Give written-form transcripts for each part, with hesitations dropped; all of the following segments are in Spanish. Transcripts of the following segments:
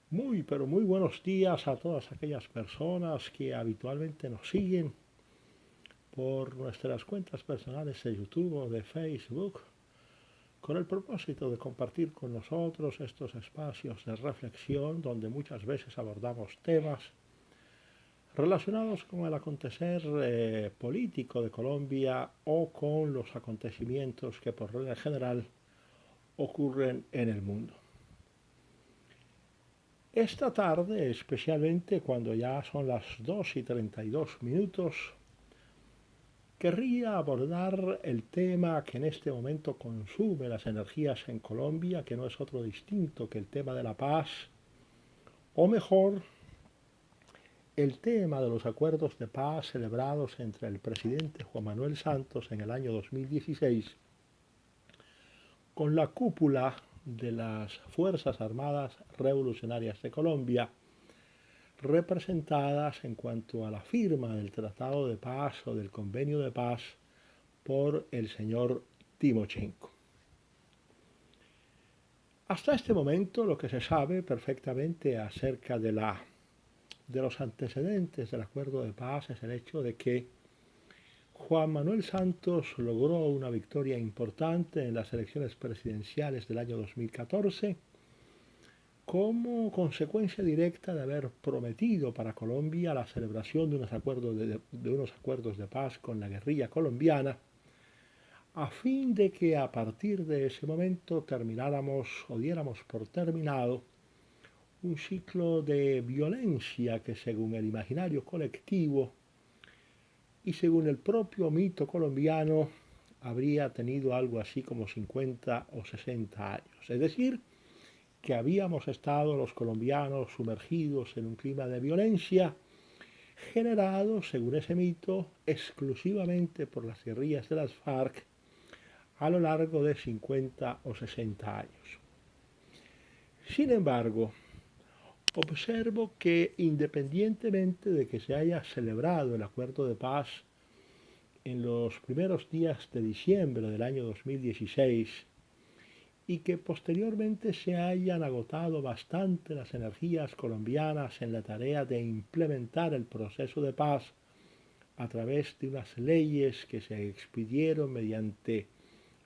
Muy, pero muy buenos días a todas aquellas personas que habitualmente nos siguen por nuestras cuentas personales de YouTube o de Facebook, con el propósito de compartir con nosotros estos espacios de reflexión donde muchas veces abordamos temas relacionados con el acontecer político de Colombia o con los acontecimientos que por regla general ocurren en el mundo. Esta tarde, especialmente cuando ya son las 2:32, querría abordar el tema que en este momento consume las energías en Colombia, que no es otro distinto que el tema de la paz, o mejor, el tema de los acuerdos de paz celebrados entre el presidente Juan Manuel Santos en el año 2016 con la cúpula de las Fuerzas Armadas Revolucionarias de Colombia, representadas en cuanto a la firma del Tratado de Paz o del Convenio de Paz por el señor Timochenko. Hasta este momento lo que se sabe perfectamente acerca de los antecedentes del acuerdo de paz es el hecho de que Juan Manuel Santos logró una victoria importante en las elecciones presidenciales del año 2014 como consecuencia directa de haber prometido para Colombia la celebración de unos acuerdos de paz con la guerrilla colombiana, a fin de que a partir de ese momento termináramos o diéramos por terminado un ciclo de violencia que según el imaginario colectivo y según el propio mito colombiano habría tenido algo así como 50 o 60 años. Es decir, que habíamos estado los colombianos sumergidos en un clima de violencia generado, según ese mito, exclusivamente por las guerrillas de las FARC a lo largo de 50 o 60 años. Sin embargo, observo que independientemente de que se haya celebrado el acuerdo de paz en los primeros días de diciembre del año 2016 y que posteriormente se hayan agotado bastante las energías colombianas en la tarea de implementar el proceso de paz a través de unas leyes que se expidieron mediante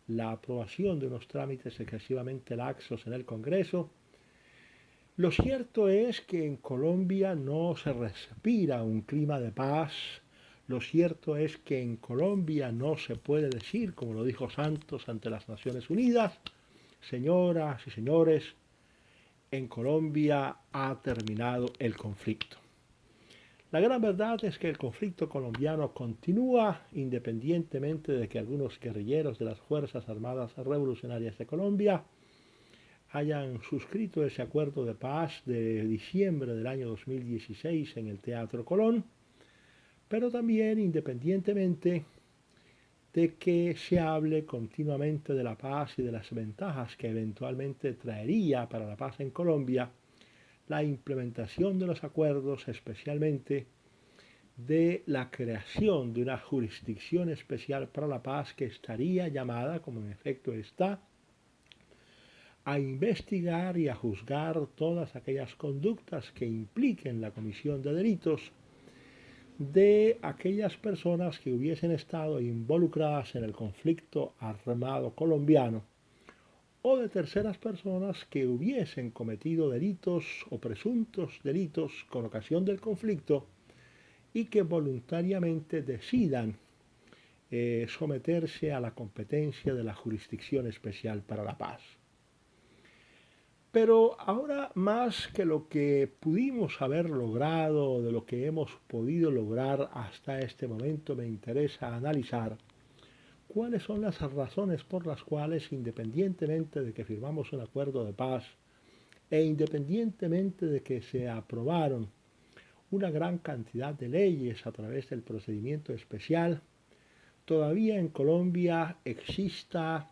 la aprobación de unos trámites excesivamente laxos en el Congreso, lo cierto es que en Colombia no se respira un clima de paz. Lo cierto es que en Colombia no se puede decir, como lo dijo Santos ante las Naciones Unidas, señoras y señores, en Colombia ha terminado el conflicto. La gran verdad es que el conflicto colombiano continúa independientemente de que algunos guerrilleros de las Fuerzas Armadas Revolucionarias de Colombia hayan suscrito ese acuerdo de paz de diciembre del año 2016 en el Teatro Colón, pero también independientemente de que se hable continuamente de la paz y de las ventajas que eventualmente traería para la paz en Colombia la implementación de los acuerdos, especialmente de la creación de una jurisdicción especial para la paz que estaría llamada, como en efecto está, a investigar y a juzgar todas aquellas conductas que impliquen la comisión de delitos de aquellas personas que hubiesen estado involucradas en el conflicto armado colombiano o de terceras personas que hubiesen cometido delitos o presuntos delitos con ocasión del conflicto y que voluntariamente decidan someterse a la competencia de la Jurisdicción Especial para la Paz. Pero ahora más que lo que pudimos haber logrado, de lo que hemos podido lograr hasta este momento, me interesa analizar cuáles son las razones por las cuales, independientemente de que firmamos un acuerdo de paz e independientemente de que se aprobaron una gran cantidad de leyes a través del procedimiento especial, todavía en Colombia exista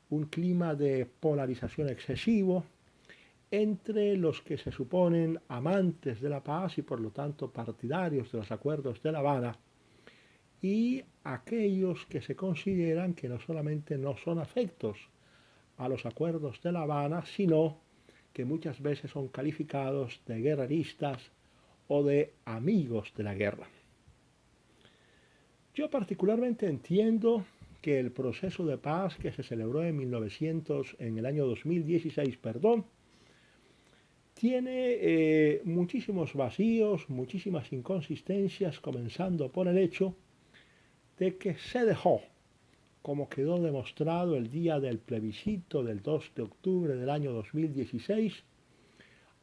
un clima de polarización excesivo entre los que se suponen amantes de la paz y por lo tanto partidarios de los acuerdos de La Habana y aquellos que se consideran que no solamente no son afectos a los acuerdos de La Habana, sino que muchas veces son calificados de guerreristas o de amigos de la guerra. Yo particularmente entiendo que el proceso de paz que se celebró en el año 2016, tiene muchísimos vacíos, muchísimas inconsistencias, comenzando por el hecho de que se dejó, como quedó demostrado el día del plebiscito del 2 de octubre del año 2016,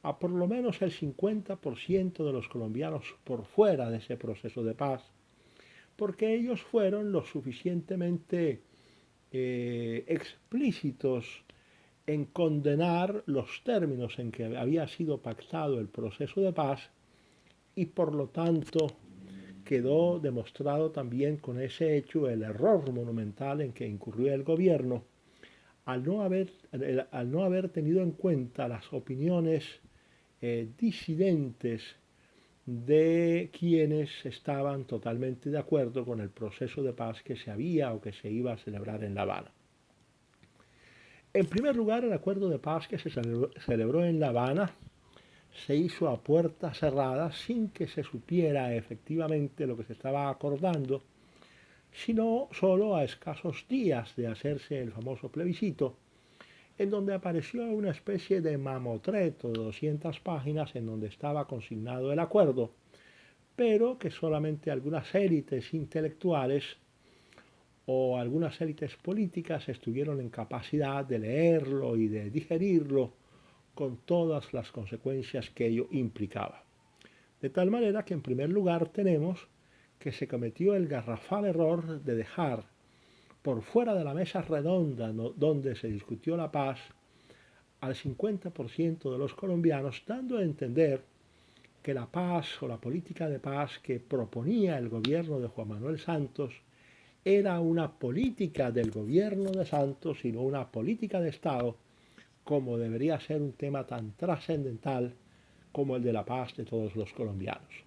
a por lo menos el 50% de los colombianos por fuera de ese proceso de paz, porque ellos fueron lo suficientemente explícitos en condenar los términos en que había sido pactado el proceso de paz y por lo tanto quedó demostrado también con ese hecho el error monumental en que incurrió el gobierno al no haber tenido en cuenta las opiniones disidentes de quienes estaban totalmente de acuerdo con el proceso de paz que se había o que se iba a celebrar en La Habana. En primer lugar, el acuerdo de paz que se celebró en La Habana se hizo a puerta cerrada sin que se supiera efectivamente lo que se estaba acordando, sino solo a escasos días de hacerse el famoso plebiscito, en donde apareció una especie de mamotreto de 200 páginas en donde estaba consignado el acuerdo, pero que solamente algunas élites intelectuales o algunas élites políticas estuvieron en capacidad de leerlo y de digerirlo con todas las consecuencias que ello implicaba. De tal manera que en primer lugar tenemos que se cometió el garrafal error de dejar por fuera de la mesa redonda donde se discutió la paz al 50% de los colombianos, dando a entender que la paz o la política de paz que proponía el gobierno de Juan Manuel Santos era una política del gobierno de Santos y no una política de Estado, como debería ser un tema tan trascendental como el de la paz de todos los colombianos.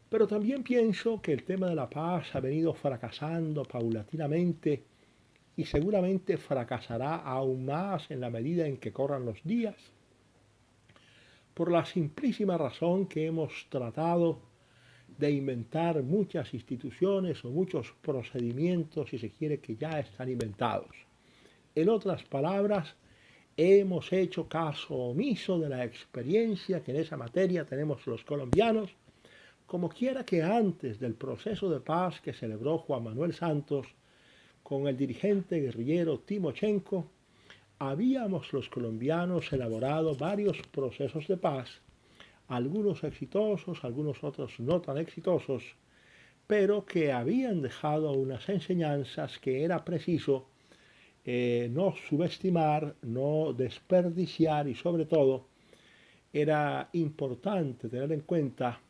Pero también pienso que el tema de la paz ha venido fracasando paulatinamente y seguramente fracasará aún más en la medida en que corran los días, por la simplísima razón que hemos tratado de inventar muchas instituciones o muchos procedimientos, si se quiere, que ya están inventados. En otras palabras, hemos hecho caso omiso de la experiencia que en esa materia tenemos los colombianos, como quiera que antes del proceso de paz que celebró Juan Manuel Santos con el dirigente guerrillero Timochenko, habíamos los colombianos elaborado varios procesos de paz, algunos exitosos, algunos otros no tan exitosos, pero que habían dejado unas enseñanzas que era preciso no subestimar, no desperdiciar y sobre todo era importante tener en cuenta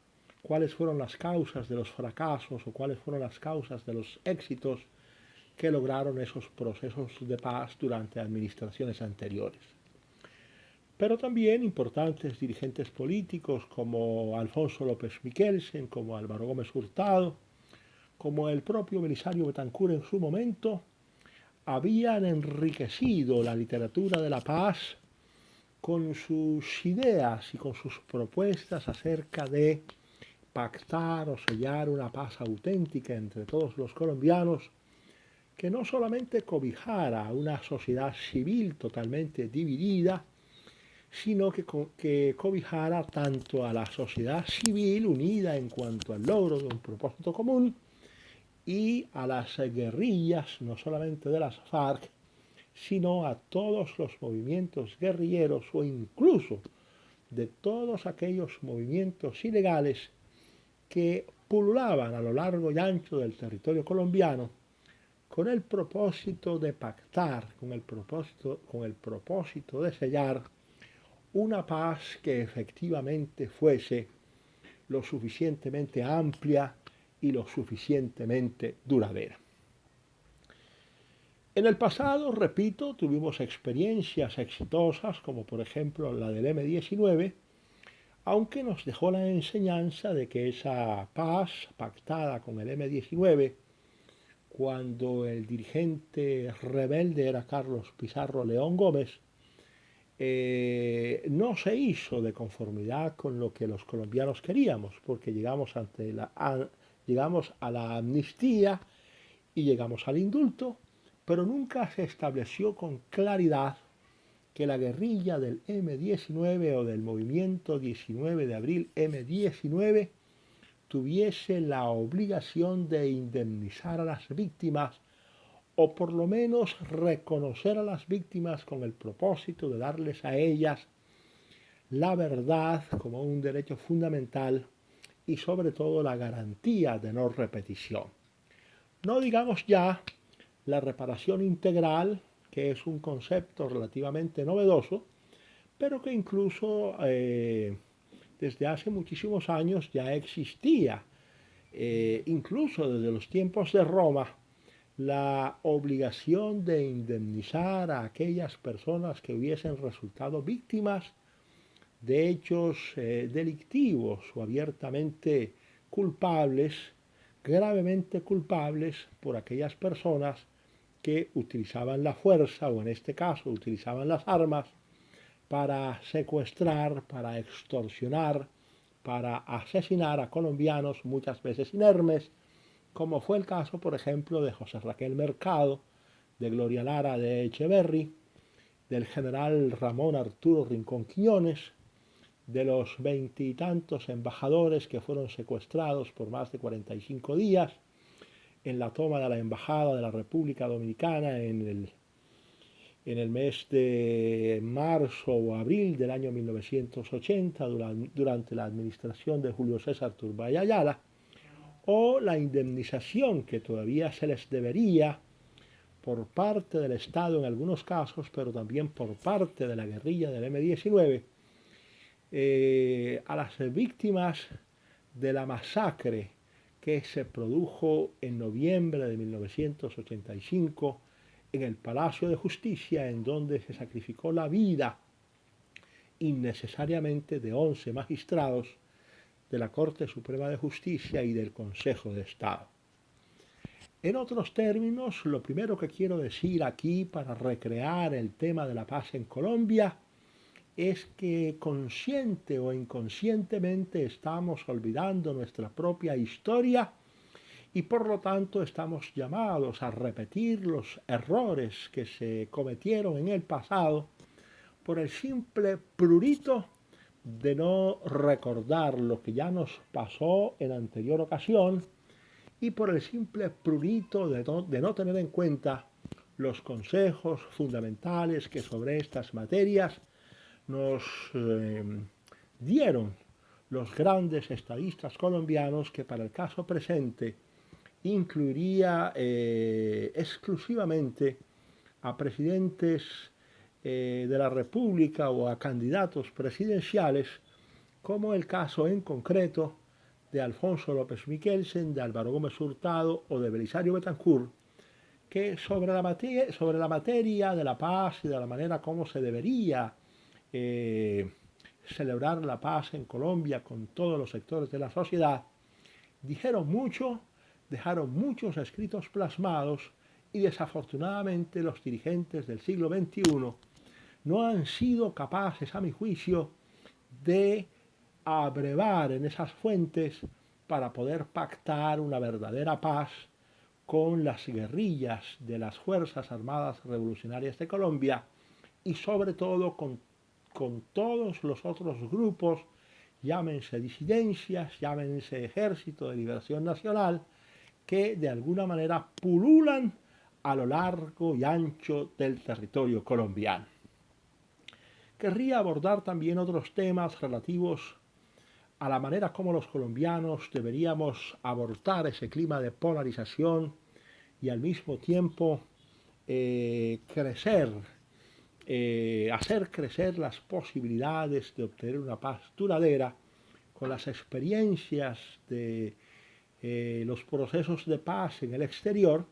cuáles fueron las causas de los fracasos o cuáles fueron las causas de los éxitos que lograron esos procesos de paz durante administraciones anteriores. Pero también importantes dirigentes políticos como Alfonso López Miquelsen, como Álvaro Gómez Hurtado, como el propio Belisario Betancur en su momento, habían enriquecido la literatura de la paz con sus ideas y con sus propuestas acerca de pactar o sellar una paz auténtica entre todos los colombianos, que no solamente cobijara una sociedad civil totalmente dividida, sino que cobijara tanto a la sociedad civil unida en cuanto al logro de un propósito común y a las guerrillas, no solamente de las FARC, sino a todos los movimientos guerrilleros o incluso de todos aquellos movimientos ilegales que pululaban a lo largo y ancho del territorio colombiano con el propósito de pactar, con el propósito de sellar una paz que efectivamente fuese lo suficientemente amplia y lo suficientemente duradera. En el pasado, repito, tuvimos experiencias exitosas, como por ejemplo la del M-19, aunque nos dejó la enseñanza de que esa paz pactada con el M-19, cuando el dirigente rebelde era Carlos Pizarro León Gómez, no se hizo de conformidad con lo que los colombianos queríamos, porque llegamos a la amnistía y llegamos al indulto, pero nunca se estableció con claridad que la guerrilla del M-19 o del movimiento 19 de abril M-19 tuviese la obligación de indemnizar a las víctimas o por lo menos reconocer a las víctimas con el propósito de darles a ellas la verdad como un derecho fundamental y sobre todo la garantía de no repetición. No digamos ya la reparación integral, que es un concepto relativamente novedoso, pero que incluso desde hace muchísimos años ya existía, incluso desde los tiempos de Roma, la obligación de indemnizar a aquellas personas que hubiesen resultado víctimas de hechos delictivos o abiertamente culpables, gravemente culpables por aquellas personas que utilizaban la fuerza o en este caso utilizaban las armas para secuestrar, para extorsionar, para asesinar a colombianos muchas veces inermes, como fue el caso, por ejemplo, de José Raquel Mercado, de Gloria Lara de Echeverry, del general Ramón Arturo Rincón Quiñones, de los veintitantos embajadores que fueron secuestrados por más de 45 días en la toma de la Embajada de la República Dominicana en el mes de marzo o abril del año 1980 durante la administración de Julio César Turbay Ayala, o la indemnización que todavía se les debería por parte del Estado en algunos casos, pero también por parte de la guerrilla del M-19, a las víctimas de la masacre que se produjo en noviembre de 1985 en el Palacio de Justicia, en donde se sacrificó la vida innecesariamente de 11 magistrados de la Corte Suprema de Justicia y del Consejo de Estado. En otros términos, lo primero que quiero decir aquí para recrear el tema de la paz en Colombia es que consciente o inconscientemente estamos olvidando nuestra propia historia y por lo tanto estamos llamados a repetir los errores que se cometieron en el pasado por el simple prurito de no recordar lo que ya nos pasó en anterior ocasión y por el simple prurito de no tener en cuenta los consejos fundamentales que sobre estas materias nos dieron los grandes estadistas colombianos, que para el caso presente incluiría exclusivamente a presidentes de la República o a candidatos presidenciales, como el caso en concreto de Alfonso López Michelsen, de Álvaro Gómez Hurtado o de Belisario Betancur, que sobre la materia de la paz y de la manera como se debería celebrar la paz en Colombia con todos los sectores de la sociedad, dijeron mucho, dejaron muchos escritos plasmados y desafortunadamente los dirigentes del siglo XXI no han sido capaces, a mi juicio, de abrevar en esas fuentes para poder pactar una verdadera paz con las guerrillas de las Fuerzas Armadas Revolucionarias de Colombia y sobre todo con todos los otros grupos, llámense disidencias, llámense Ejército de Liberación Nacional, que de alguna manera pululan a lo largo y ancho del territorio colombiano. Querría abordar también otros temas relativos a la manera como los colombianos deberíamos abordar ese clima de polarización y al mismo tiempo hacer crecer las posibilidades de obtener una paz duradera con las experiencias de los procesos de paz en el exterior,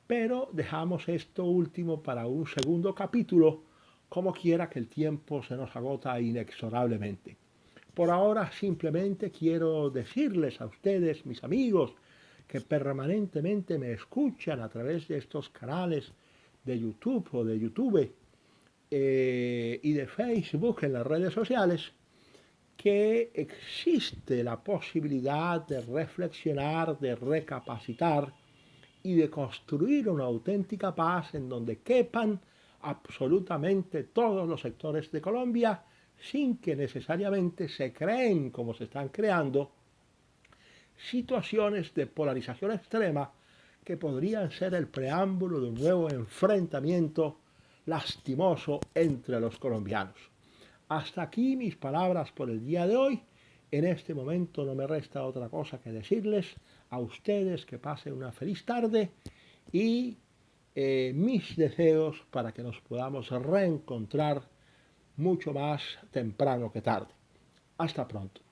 pero dejamos esto último para un segundo capítulo, como quiera que el tiempo se nos agota inexorablemente. Por ahora simplemente quiero decirles a ustedes, mis amigos, que permanentemente me escuchan a través de estos canales de YouTube o de YouTube, y de Facebook en las redes sociales que existe la posibilidad de reflexionar, de recapacitar y de construir una auténtica paz en donde quepan absolutamente todos los sectores de Colombia sin que necesariamente se creen, como se están creando, situaciones de polarización extrema que podrían ser el preámbulo de un nuevo enfrentamiento lastimoso entre los colombianos. Hasta aquí mis palabras por el día de hoy. En este momento no me resta otra cosa que decirles a ustedes que pasen una feliz tarde y mis deseos para que nos podamos reencontrar mucho más temprano que tarde. Hasta pronto.